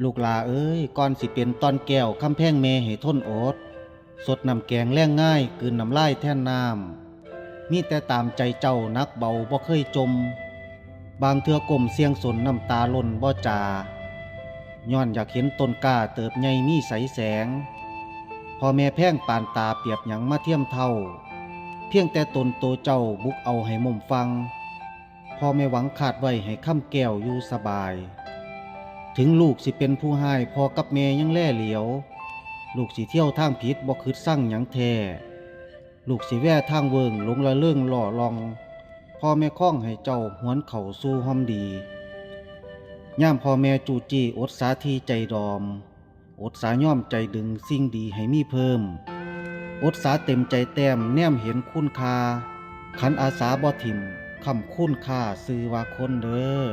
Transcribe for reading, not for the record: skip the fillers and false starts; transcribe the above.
ลูกหลาเอ้ยก่อนสิเป็นตอนแก้วคำแพงแม่ให้ทนอดสดน้ำแกงแล้งง่ายกลืนน้ำลายแท่นน้ำมีแต่ตามใจเจ้านักเบาบ่เคยจมบางเทื่อก้มเสียงสนน้ำตาล่นบ่จาย้อนอยากเห็นต้นกล้าเติบใหญ่มีใสแสงพ่อแม่แพงปานตาเปรียบหยังมาเทียมเท่าเพียงแต่ตนโตเจ้าบุกเอาให้มุมฟังพ่อแม่หวังขาดไว้ให้ค่ำแก้วอยู่สบายถึงลูกสิเป็นผู้ให้พ่อกับแม่ยังแล่เหลียวลูกสิเที่ยวทางผิดบ่คิดสั่งหยังแท้ลูกสิแว่ทางเวิงหลงละเรื่องล่อลองพ่อแม่ข้องให้เจ้าหวนเข่าสู่ห้อมดีย่ามพ่อแม่จูจี้อดสาทีใจดอมอดสาย่อมใจดึงสิ่งดีให้มีเพิ่มอดสาเต็มใจแต้มแนมเห็นคุณค่าขันอาสาบ่ถิ่มคำคุณค่าซื้อว่าคนเด้อ